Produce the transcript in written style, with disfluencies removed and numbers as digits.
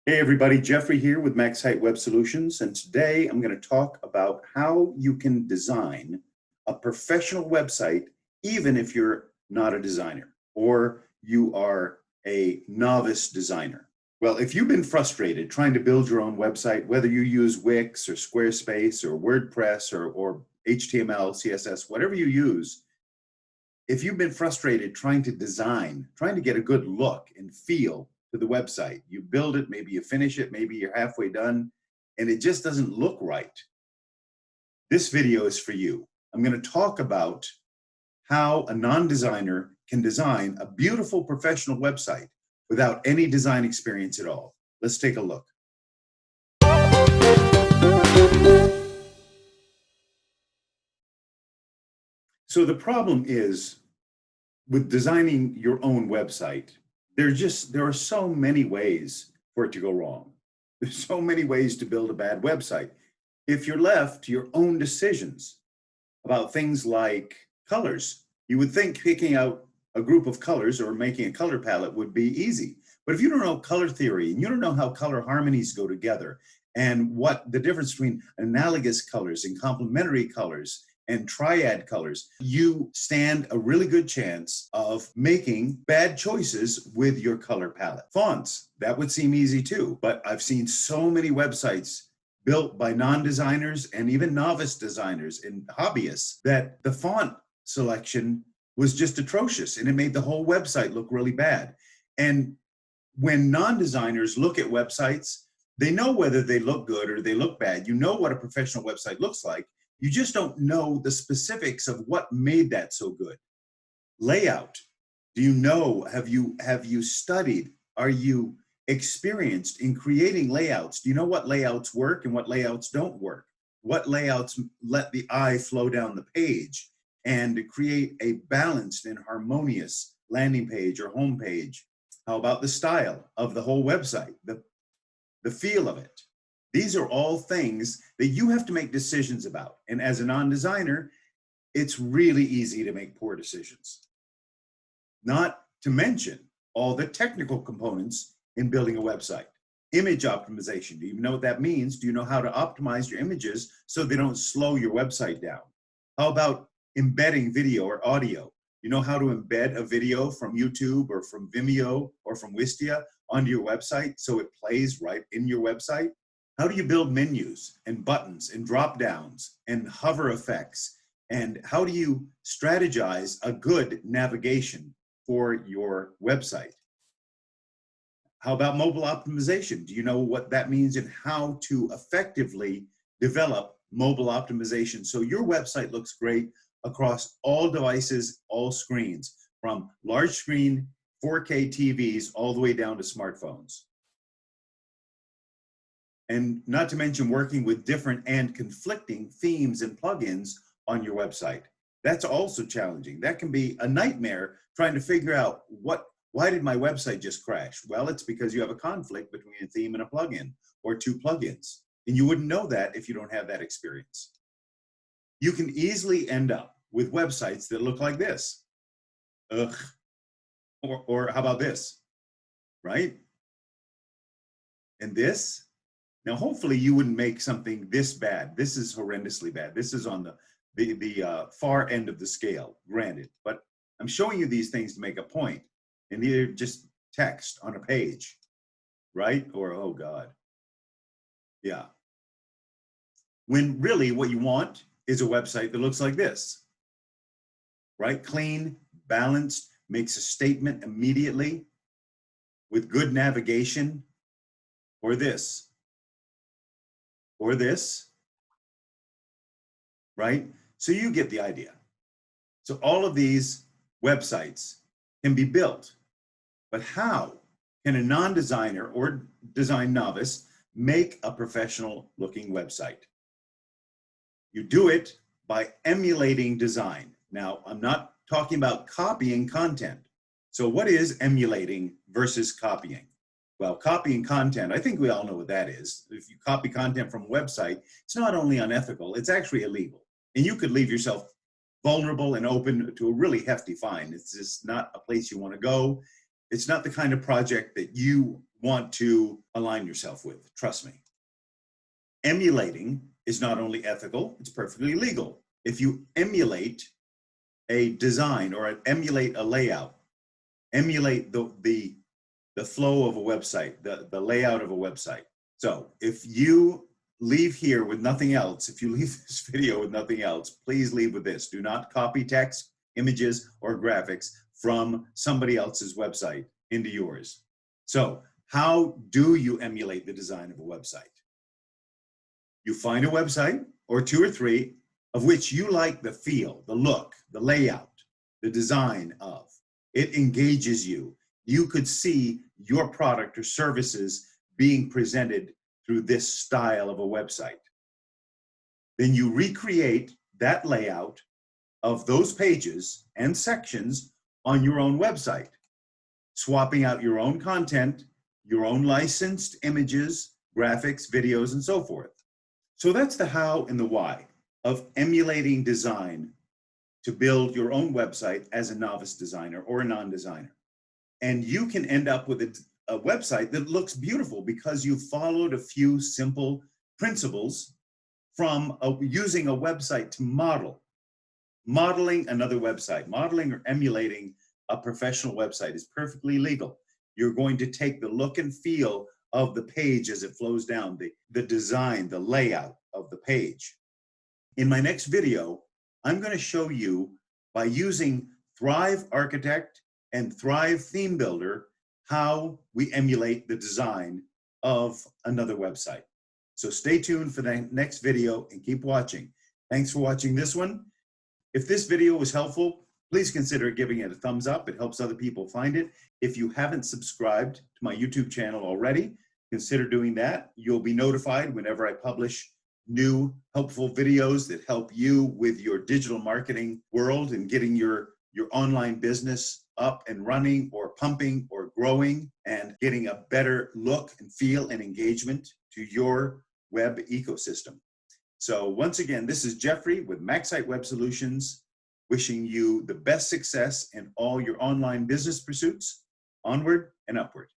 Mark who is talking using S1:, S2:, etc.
S1: Hey everybody, Jeffrey here with Max Height Web Solutions, and today I'm going to talk about how you can design a professional website even if you're not a designer or you are a novice designer. Well, if you've been frustrated trying to build your own website, whether you use Wix or Squarespace or WordPress or HTML, CSS, whatever you use, if you've been frustrated trying to design, trying to get a good look and feel to the website, you build it, maybe you finish it, maybe you're halfway done, and it just doesn't look right, this video is for you. I'm going to talk about how a non-designer can design a beautiful professional website without any design experience at all. Let's take a look. So the problem is with designing your own website, there are so many ways for it to go wrong. There's so many ways to build a bad website. If you're left to your own decisions about things like colors, you would think picking out a group of colors or making a color palette would be easy. But if you don't know color theory and you don't know how color harmonies go together and what the difference between analogous colors and complementary colors and triad colors, you stand a really good chance of making bad choices with your color palette. Fonts, that would seem easy too, but I've seen so many websites built by non-designers and even novice designers and hobbyists that the font selection was just atrocious and it made the whole website look really bad. And when non-designers look at websites, they know whether they look good or they look bad. You know what a professional website looks like. You just don't know the specifics of what made that so good. Layout. Do you know, have you studied? Are you experienced in creating layouts? Do you know what layouts work and what layouts don't work? What layouts let the eye flow down the page and create a balanced and harmonious landing page or home page? How about the style of the whole website, the feel of it? These are all things that you have to make decisions about. And as a non-designer, it's really easy to make poor decisions. Not to mention all the technical components in building a website. Image optimization, do you know what that means? Do you know how to optimize your images so they don't slow your website down? How about embedding video or audio? You know how to embed a video from YouTube or from Vimeo or from Wistia onto your website so it plays right in your website? How do you build menus and buttons and drop downs and hover effects? And how do you strategize a good navigation for your website? How about mobile optimization? Do you know what that means and how to effectively develop mobile optimization so your website looks great across all devices, all screens, from large screen 4K TVs all the way down to smartphones? And not to mention working with different and conflicting themes and plugins on your website. That's also challenging. That can be a nightmare trying to figure out why did my website just crash? Well, it's because you have a conflict between a theme and a plugin or two plugins. And you wouldn't know that if you don't have that experience. You can easily end up with websites that look like this. Ugh. Or how about this, right? And this? Now, hopefully you wouldn't make something this bad. This is horrendously bad. This is on the far end of the scale, granted. But I'm showing you these things to make a point. And they're just text on a page, right? Or, oh God, yeah. When really what you want is a website that looks like this, right? Clean, balanced, makes a statement immediately with good navigation, or this. Or this, right? So you get the idea. So all of these websites can be built, but how can a non-designer or design novice make a professional looking website? You do it by emulating design. Now, I'm not talking about copying content. So what is emulating versus copying? Well, copying content, I think we all know what that is. If you copy content from a website, it's not only unethical, it's actually illegal. And you could leave yourself vulnerable and open to a really hefty fine. It's just not a place you want to go. It's not the kind of project that you want to align yourself with. Trust me. Emulating is not only ethical, it's perfectly legal. If you emulate a design or emulate a layout, emulate the flow of a website, the layout of a website. So if you leave here with nothing else, if you leave this video with nothing else, please leave with this. Do not copy text, images, or graphics from somebody else's website into yours. So how do you emulate the design of a website? You find a website or two or three of which you like the feel, the look, the layout, the design of. It engages you. You could see your product or services being presented through this style of a website. Then you recreate that layout of those pages and sections on your own website, swapping out your own content, your own licensed images, graphics, videos, and so forth. So that's the how and the why of emulating design to build your own website as a novice designer or a non-designer. And you can end up with a website that looks beautiful because you followed a few simple principles from using a website to model. Modeling another website, modeling or emulating a professional website is perfectly legal. You're going to take the look and feel of the page as it flows down, the design, the layout of the page. In my next video, I'm going to show you by using Thrive Architect and Thrive Theme Builder how we emulate the design of another website. So stay tuned for the next video and keep watching. Thanks for watching this one. If this video was helpful, please consider giving it a thumbs up. It helps other people find it. If you haven't subscribed to my YouTube channel already, consider doing that. You'll be notified whenever I publish new helpful videos that help you with your digital marketing world and getting your online business up and running or pumping or growing and getting a better look and feel and engagement to your web ecosystem. So once again, this is Jeffrey with Maxite Web Solutions, wishing you the best success in all your online business pursuits. Onward and upward.